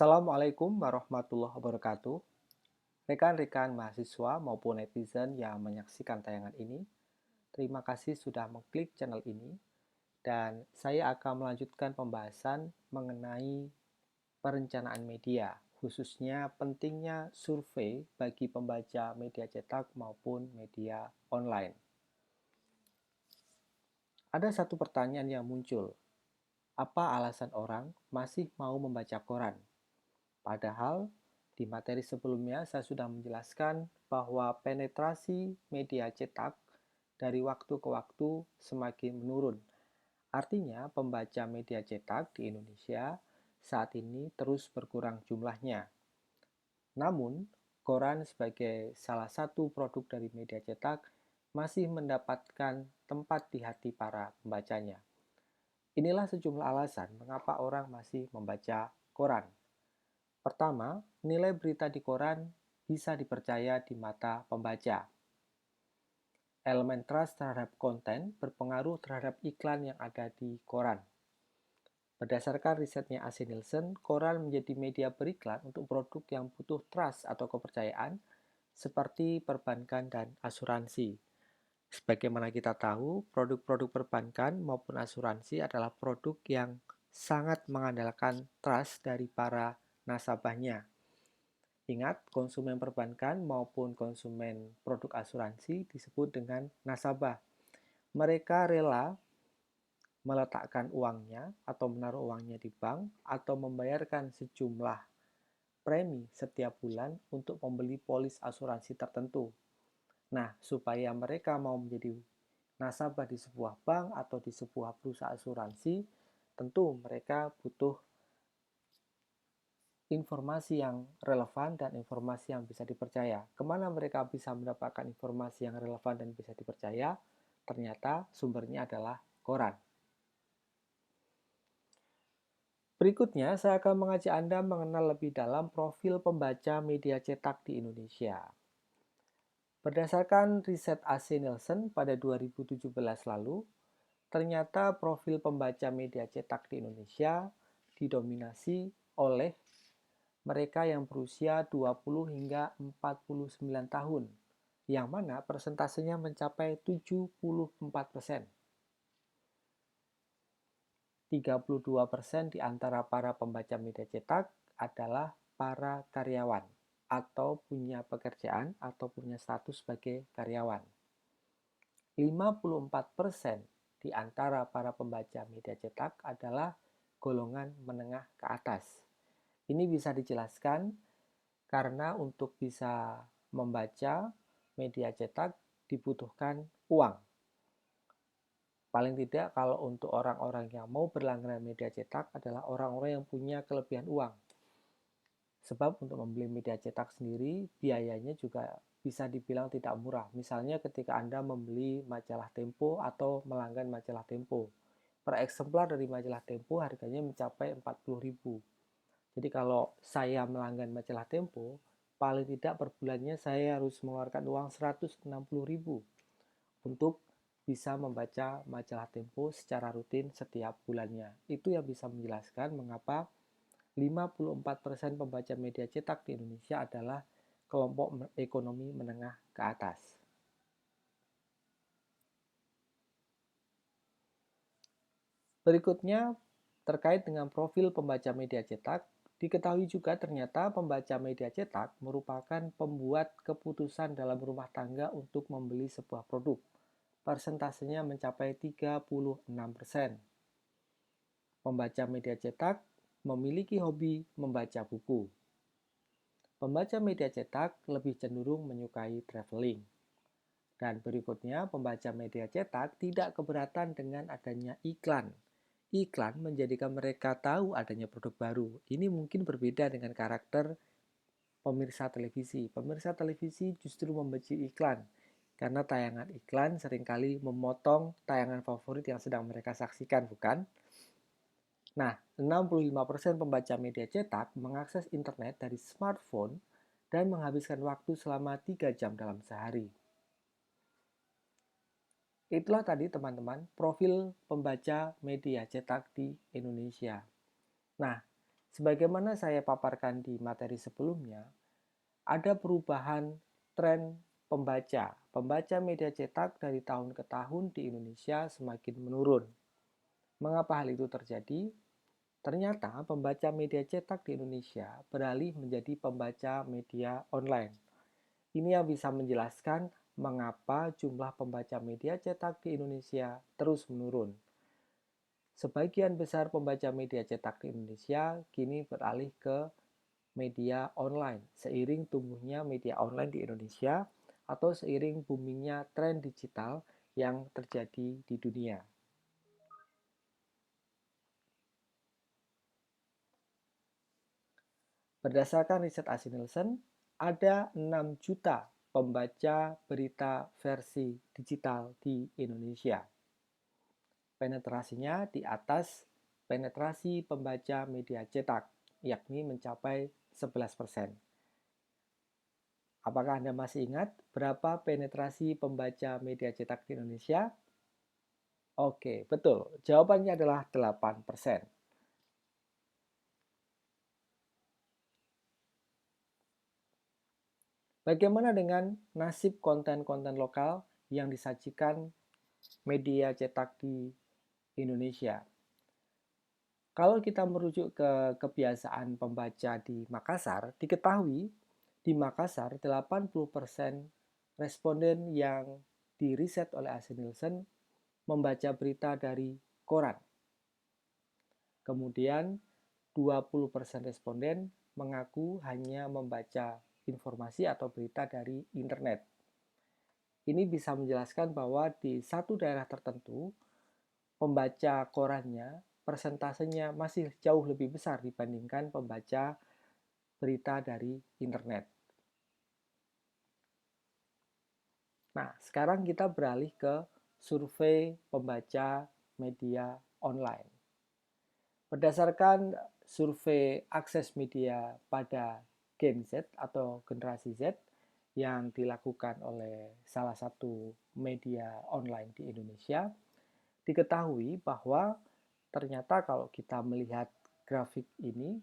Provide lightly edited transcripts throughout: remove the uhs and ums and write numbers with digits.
Assalamualaikum warahmatullahi wabarakatuh. Rekan-rekan mahasiswa maupun netizen yang menyaksikan tayangan ini, terima kasih sudah mengklik channel ini dan saya akan melanjutkan pembahasan mengenai perencanaan media, khususnya pentingnya survei bagi pembaca media cetak maupun media online. Ada satu pertanyaan yang muncul, apa alasan orang masih mau membaca koran? Padahal di materi sebelumnya saya sudah menjelaskan bahwa penetrasi media cetak dari waktu ke waktu semakin menurun. Artinya pembaca media cetak di Indonesia saat ini terus berkurang jumlahnya. Namun, koran sebagai salah satu produk dari media cetak masih mendapatkan tempat di hati para pembacanya. Inilah sejumlah alasan mengapa orang masih membaca koran. Pertama, nilai berita di koran bisa dipercaya di mata pembaca. Elemen trust terhadap konten berpengaruh terhadap iklan yang ada di koran. Berdasarkan risetnya AC Nielsen, koran menjadi media beriklan untuk produk yang butuh trust atau kepercayaan seperti perbankan dan asuransi. Sebagaimana kita tahu, produk-produk perbankan maupun asuransi adalah produk yang sangat mengandalkan trust dari para nasabahnya. Ingat, konsumen perbankan maupun konsumen produk asuransi disebut dengan nasabah. Mereka rela meletakkan uangnya atau menaruh uangnya di bank atau membayarkan sejumlah premi setiap bulan untuk membeli polis asuransi tertentu. Nah, supaya mereka mau menjadi nasabah di sebuah bank atau di sebuah perusahaan asuransi, tentu mereka butuh informasi yang relevan dan informasi yang bisa dipercaya. Kemana mereka bisa mendapatkan informasi yang relevan dan bisa dipercaya? Ternyata sumbernya adalah koran. Berikutnya, saya akan mengajak Anda mengenal lebih dalam profil pembaca media cetak di Indonesia. Berdasarkan riset AC Nielsen pada 2017 lalu, ternyata profil pembaca media cetak di Indonesia didominasi oleh mereka yang berusia 20 hingga 49 tahun, yang mana persentasenya mencapai 74%. 32% di antara para pembaca media cetak adalah para karyawan atau punya pekerjaan atau punya status sebagai karyawan. 54% di antara para pembaca media cetak adalah golongan menengah ke atas. Ini bisa dijelaskan karena untuk bisa membaca media cetak dibutuhkan uang. Paling tidak kalau untuk orang-orang yang mau berlangganan media cetak adalah orang-orang yang punya kelebihan uang. Sebab untuk membeli media cetak sendiri biayanya juga bisa dibilang tidak murah. Misalnya ketika Anda membeli majalah Tempo atau melanggan majalah Tempo. Per eksemplar dari majalah Tempo harganya mencapai 40.000. Jadi kalau saya melanggan majalah Tempo, paling tidak per bulannya saya harus mengeluarkan uang 160.000 untuk bisa membaca majalah Tempo secara rutin setiap bulannya. Itu yang bisa menjelaskan mengapa 54% pembaca media cetak di Indonesia adalah kelompok ekonomi menengah ke atas. Berikutnya, terkait dengan profil pembaca media cetak, diketahui juga ternyata pembaca media cetak merupakan pembuat keputusan dalam rumah tangga untuk membeli sebuah produk. Persentasenya mencapai 36%. Pembaca media cetak memiliki hobi membaca buku. Pembaca media cetak lebih cenderung menyukai traveling. Dan berikutnya, pembaca media cetak tidak keberatan dengan adanya iklan. Iklan menjadikan mereka tahu adanya produk baru. Ini mungkin berbeda dengan karakter pemirsa televisi. Pemirsa televisi justru membenci iklan, karena tayangan iklan seringkali memotong tayangan favorit yang sedang mereka saksikan, bukan? Nah, 65% pembaca media cetak mengakses internet dari smartphone dan menghabiskan waktu selama 3 jam dalam sehari. Itulah tadi teman-teman profil pembaca media cetak di Indonesia. Nah, Sebagaimana saya paparkan di materi sebelumnya, ada perubahan tren pembaca. Pembaca media cetak dari tahun ke tahun di Indonesia semakin menurun. Mengapa hal itu terjadi? Ternyata pembaca media cetak di Indonesia beralih menjadi pembaca media online. Ini yang bisa menjelaskan mengapa jumlah pembaca media cetak di Indonesia terus menurun. Sebagian besar pembaca media cetak di Indonesia kini beralih ke media online. Seiring tumbuhnya media online di Indonesia atau seiring boomingnya tren digital yang terjadi di dunia. Berdasarkan riset AC Nielsen, ada 6 juta pembaca berita versi digital di Indonesia. Penetrasinya di atas penetrasi pembaca media cetak, yakni mencapai 11%. Apakah Anda masih ingat berapa penetrasi pembaca media cetak di Indonesia? Oke, betul. Jawabannya adalah 8%. Bagaimana dengan nasib konten-konten lokal yang disajikan media cetak di Indonesia? Kalau kita merujuk ke kebiasaan pembaca di Makassar, diketahui di Makassar 80% responden yang diriset oleh AC Nielsen membaca berita dari koran. Kemudian 20% responden mengaku hanya membaca informasi atau berita dari internet. Ini bisa menjelaskan bahwa di satu daerah tertentu, pembaca korannya persentasenya masih jauh lebih besar dibandingkan pembaca berita dari internet. Nah, sekarang kita beralih ke survei pembaca media online. Berdasarkan survei akses media pada Gen Z atau generasi Z yang dilakukan oleh salah satu media online di Indonesia, diketahui bahwa ternyata kalau kita melihat grafik ini,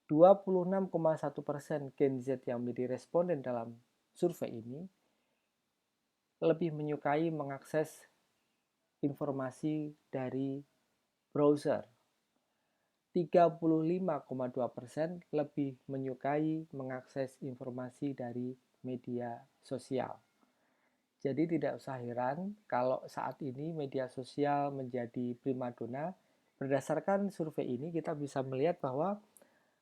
26,1% Gen Z yang menjadi responden dalam survei ini lebih menyukai mengakses informasi dari browser. 35,2% lebih menyukai mengakses informasi dari media sosial. Jadi tidak usah heran kalau saat ini media sosial menjadi primadona. Berdasarkan survei ini kita bisa melihat bahwa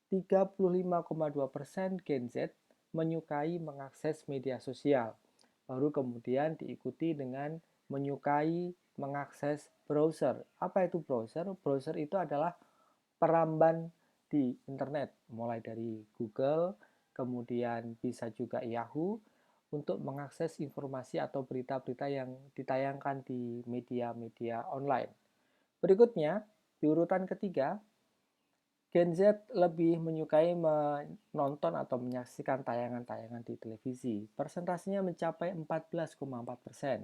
35,2% Gen Z menyukai mengakses media sosial. Baru kemudian diikuti dengan menyukai mengakses browser. Apa itu browser? Browser itu adalah peramban di internet, mulai dari Google, kemudian bisa juga Yahoo, untuk mengakses informasi atau berita-berita yang ditayangkan di media-media online. Berikutnya, di urutan ketiga, Gen Z lebih menyukai menonton atau menyaksikan tayangan-tayangan di televisi. Persentasenya mencapai 14,4%.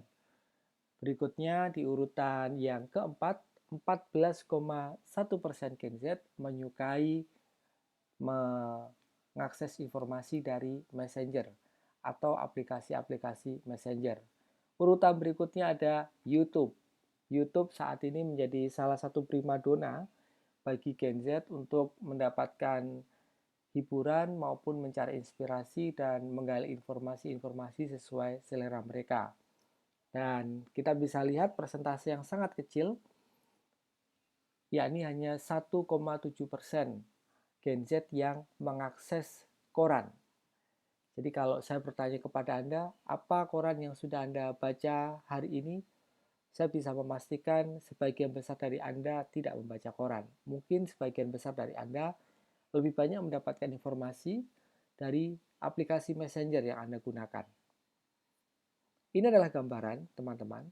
Berikutnya di urutan yang keempat, 14,1% Gen Z menyukai mengakses informasi dari Messenger atau aplikasi-aplikasi Messenger. Urutan berikutnya ada YouTube. YouTube saat ini menjadi salah satu primadona bagi Gen Z untuk mendapatkan hiburan maupun mencari inspirasi dan menggali informasi-informasi sesuai selera mereka. Dan kita bisa lihat persentase yang sangat kecil, yakni hanya 1,7% Gen Z yang mengakses koran. Jadi kalau saya bertanya kepada Anda, apa koran yang sudah Anda baca hari ini? Saya bisa memastikan sebagian besar dari Anda tidak membaca koran. Mungkin sebagian besar dari Anda lebih banyak mendapatkan informasi dari aplikasi Messenger yang Anda gunakan. Ini adalah gambaran, teman-teman,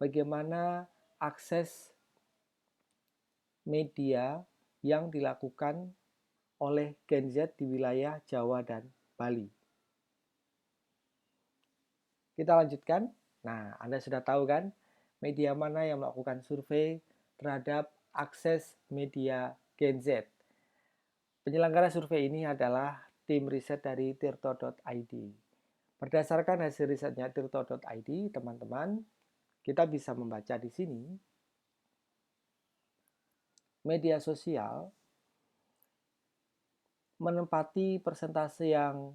bagaimana akses media yang dilakukan oleh Gen Z di wilayah Jawa dan Bali. Kita lanjutkan. Nah, Anda sudah tahu kan media mana yang melakukan survei terhadap akses media Gen Z. Penyelenggara survei ini adalah tim riset dari tirto.id. Berdasarkan hasil risetnya tirto.id, teman-teman, kita bisa membaca di sini media sosial menempati persentase yang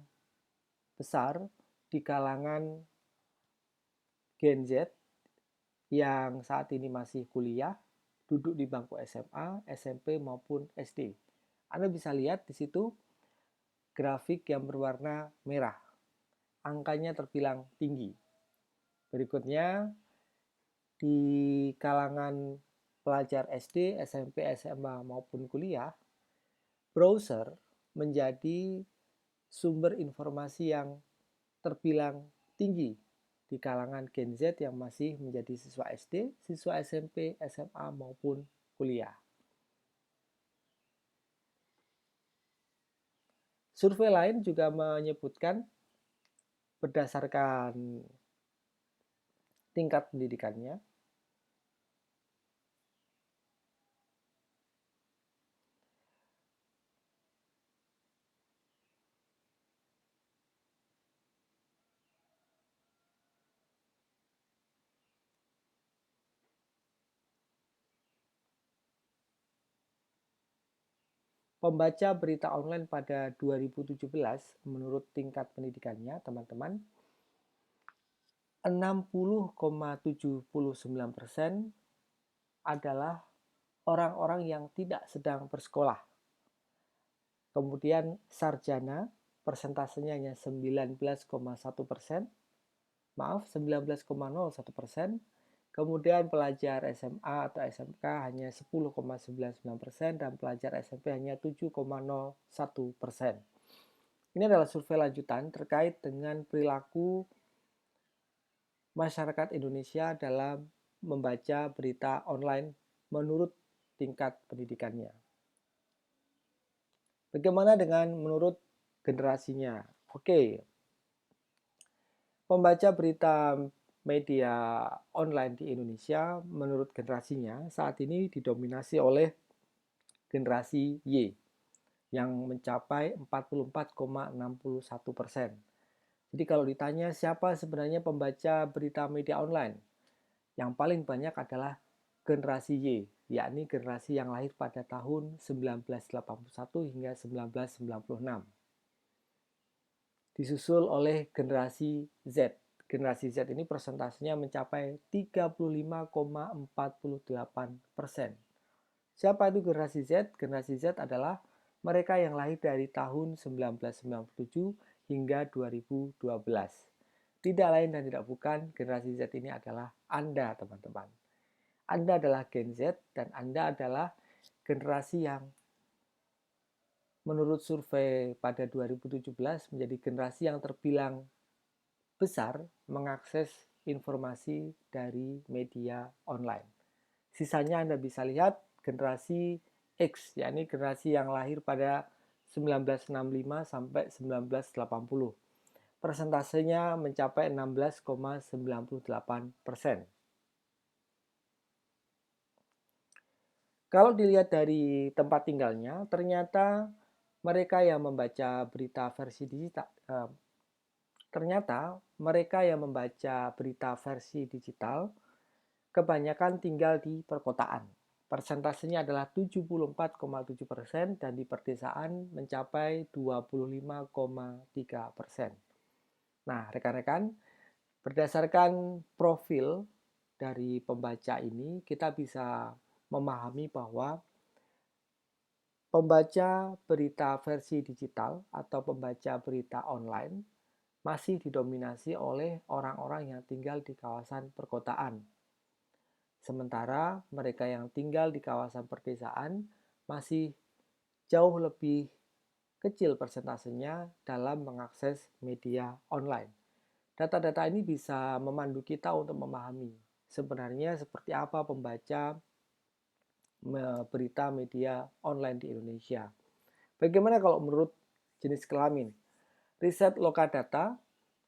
besar di kalangan Gen Z yang saat ini masih kuliah, duduk di bangku SMA, SMP maupun SD. Anda bisa lihat di situ grafik yang berwarna merah. Angkanya terbilang tinggi. Berikutnya, di kalangan pelajar SD, SMP, SMA maupun kuliah, browser menjadi sumber informasi yang terbilang tinggi di kalangan Gen Z yang masih menjadi siswa SD, siswa SMP, SMA maupun kuliah. Survei lain juga menyebutkan berdasarkan tingkat pendidikannya, pembaca berita online pada 2017 menurut tingkat pendidikannya, teman-teman, 60,79% adalah orang-orang yang tidak sedang bersekolah. Kemudian sarjana, persentasenya hanya 19,1%, maaf 19,01%. Kemudian pelajar SMA atau SMK hanya 10,99% dan pelajar SMP hanya 7,01%. Ini adalah survei lanjutan terkait dengan perilaku masyarakat Indonesia dalam membaca berita online menurut tingkat pendidikannya. Bagaimana dengan menurut generasinya? Oke, pembaca berita media online di Indonesia menurut generasinya saat ini didominasi oleh generasi Y yang mencapai 44,61%. Jadi kalau ditanya siapa sebenarnya pembaca berita media online, yang paling banyak adalah generasi Y, yakni generasi yang lahir pada tahun 1981 hingga 1996. Disusul oleh generasi Z. Generasi Z ini persentasenya mencapai 35,48%. Siapa itu generasi Z? Generasi Z adalah mereka yang lahir dari tahun 1997 hingga 2012. Tidak lain dan tidak bukan, generasi Z ini adalah Anda, teman-teman. Anda adalah Gen Z dan Anda adalah generasi yang menurut survei pada 2017 menjadi generasi yang terbilang besar mengakses informasi dari media online. Sisanya Anda bisa lihat generasi X, yakni generasi yang lahir pada 1965 sampai 1980. Persentasenya mencapai 16,98%. Kalau dilihat dari tempat tinggalnya, ternyata mereka yang membaca berita versi digital, kebanyakan tinggal di perkotaan. Persentasenya adalah 74,7% dan di perdesaan mencapai 25,3%. Nah, rekan-rekan, berdasarkan profil dari pembaca ini, kita bisa memahami bahwa pembaca berita versi digital atau pembaca berita online masih didominasi oleh orang-orang yang tinggal di kawasan perkotaan. Sementara mereka yang tinggal di kawasan perdesaan masih jauh lebih kecil persentasenya dalam mengakses media online. Data-data ini bisa memandu kita untuk memahami sebenarnya seperti apa pembaca berita media online di Indonesia. Bagaimana kalau menurut jenis kelamin? Riset Lokadata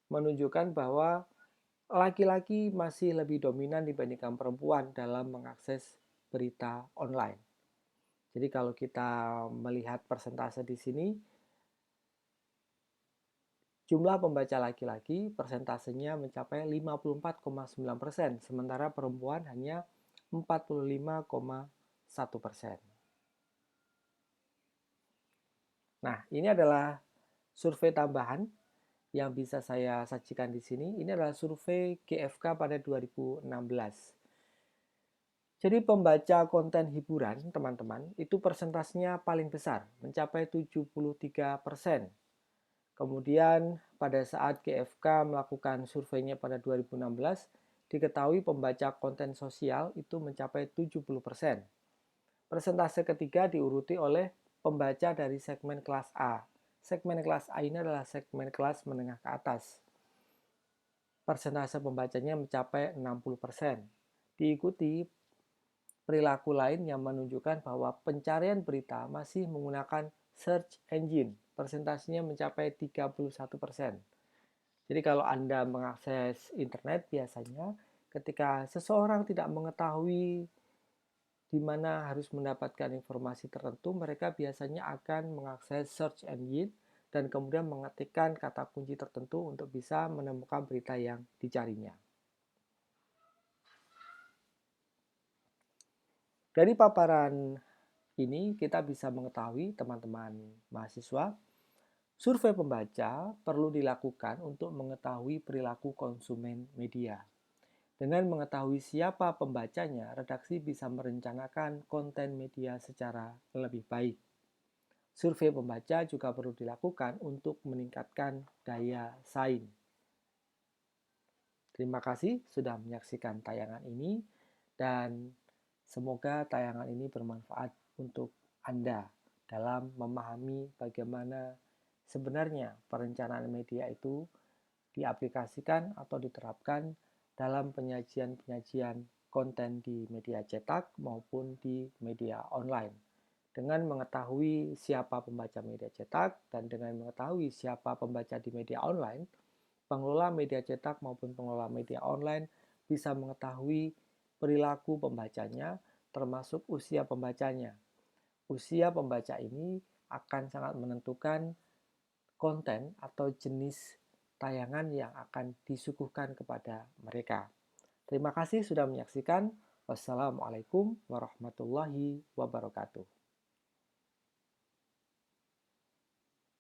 menunjukkan bahwa laki-laki masih lebih dominan dibandingkan perempuan dalam mengakses berita online. Jadi kalau kita melihat persentase di sini, jumlah pembaca laki-laki persentasenya mencapai 54,9%, sementara perempuan hanya 45,1%. Nah, ini adalah survei tambahan yang bisa saya sajikan di sini. Ini adalah survei GfK pada 2016. Jadi pembaca konten hiburan, teman-teman, itu persentasenya paling besar, mencapai 73%. Kemudian pada saat GfK melakukan surveinya pada 2016, diketahui pembaca konten sosial itu mencapai 70%. Persentase ketiga diuruti oleh pembaca dari segmen kelas A. Segmen kelas A ini adalah segmen kelas menengah ke atas. Persentase pembacanya mencapai 60%. Diikuti perilaku lain yang menunjukkan bahwa pencarian berita masih menggunakan search engine. Persentasenya mencapai 31%. Jadi kalau Anda mengakses internet biasanya ketika seseorang tidak mengetahui di mana harus mendapatkan informasi tertentu, mereka biasanya akan mengakses search engine dan kemudian mengetikkan kata kunci tertentu untuk bisa menemukan berita yang dicarinya. Dari paparan ini kita bisa mengetahui, teman-teman mahasiswa, survei pembaca perlu dilakukan untuk mengetahui perilaku konsumen media. Dengan mengetahui siapa pembacanya, redaksi bisa merencanakan konten media secara lebih baik. Survei pembaca juga perlu dilakukan untuk meningkatkan daya saing. Terima kasih sudah menyaksikan tayangan ini dan semoga tayangan ini bermanfaat untuk Anda dalam memahami bagaimana sebenarnya perencanaan media itu diaplikasikan atau diterapkan dalam penyajian-penyajian konten di media cetak maupun di media online. Dengan mengetahui siapa pembaca media cetak dan dengan mengetahui siapa pembaca di media online, pengelola media cetak maupun pengelola media online bisa mengetahui perilaku pembacanya, termasuk usia pembacanya. Usia pembaca ini akan sangat menentukan konten atau jenis tayangan yang akan disuguhkan kepada mereka. Terima kasih sudah menyaksikan. Wassalamualaikum warahmatullahi wabarakatuh.